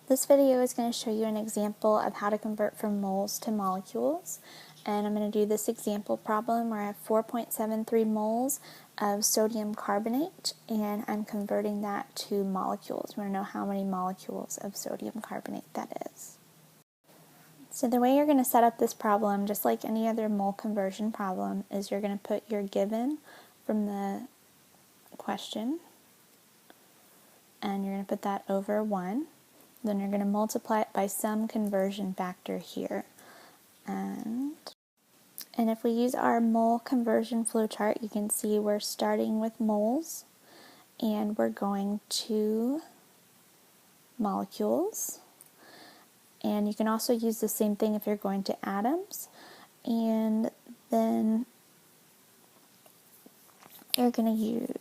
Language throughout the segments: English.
This video is going to show you an example of how to convert from moles to molecules. And I'm going to do this example problem where I have 4.73 moles of sodium carbonate and I'm converting that to molecules. We want to know how many molecules of sodium carbonate that is. So the way you're going to set up this problem, just like any other mole conversion problem, is you're going to put your given from the question and you're going to put that over 1. Then you're going to multiply it by some conversion factor here. And if we use our mole conversion flowchart, you can see we're starting with moles and we're going to molecules. And you can also use the same thing if you're going to atoms. And then you're going to use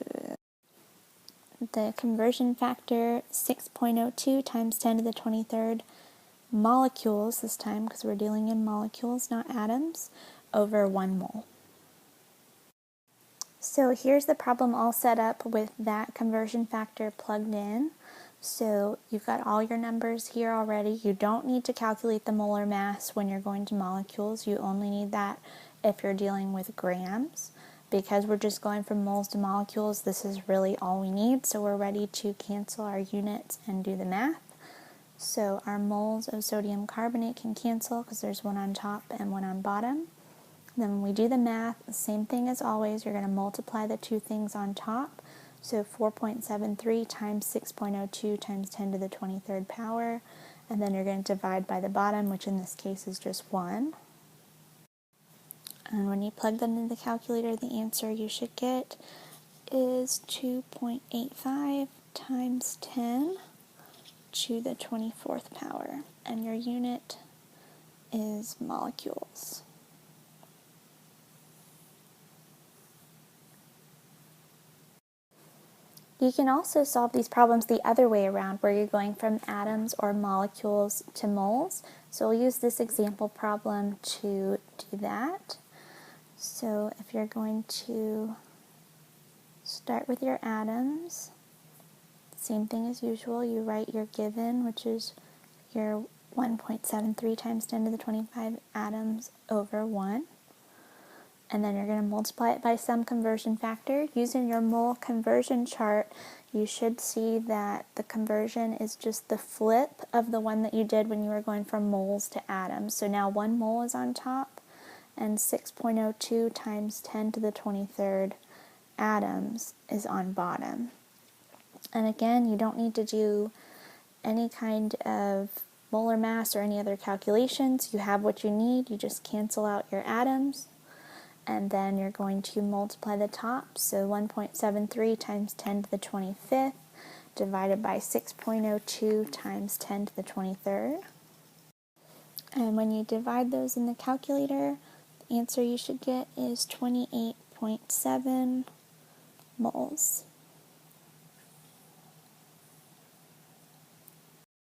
the conversion factor 6.02 times 10 to the 23rd molecules this time, because we're dealing in molecules, not atoms, over 1 mole. So here's the problem all set up with that conversion factor plugged in. So you've got all your numbers here already. You don't need to calculate the molar mass when you're going to molecules. You only need that if you're dealing with grams. Because we're just going from moles to molecules, this is really all we need. So we're ready to cancel our units and do the math. So our moles of sodium carbonate can cancel because there's one on top and one on bottom. Then when we do the math, the same thing as always, you're going to multiply the two things on top. So 4.73 times 6.02 times 10 to the 23rd power. And then you're going to divide by the bottom, which in this case is just 1. And when you plug that into the calculator, the answer you should get is 2.85 times 10 to the 24th power. And your unit is molecules. You can also solve these problems the other way around, where you're going from atoms or molecules to moles. So we'll use this example problem to do that. So if you're going to start with your atoms, same thing as usual, you write your given, which is your 1.73 times 10 to the 25 atoms over 1. And then you're going to multiply it by some conversion factor. Using your mole conversion chart, you should see that the conversion is just the flip of the one that you did when you were going from moles to atoms. So now 1 mole is on top, and 6.02 times 10 to the 23rd atoms is on bottom. And again, you don't need to do any kind of molar mass or any other calculations. You have what you need. You just cancel out your atoms. And then you're going to multiply the top. So 1.73 times 10 to the 25th divided by 6.02 times 10 to the 23rd. And when you divide those in the calculator, the answer you should get is 28.7 moles.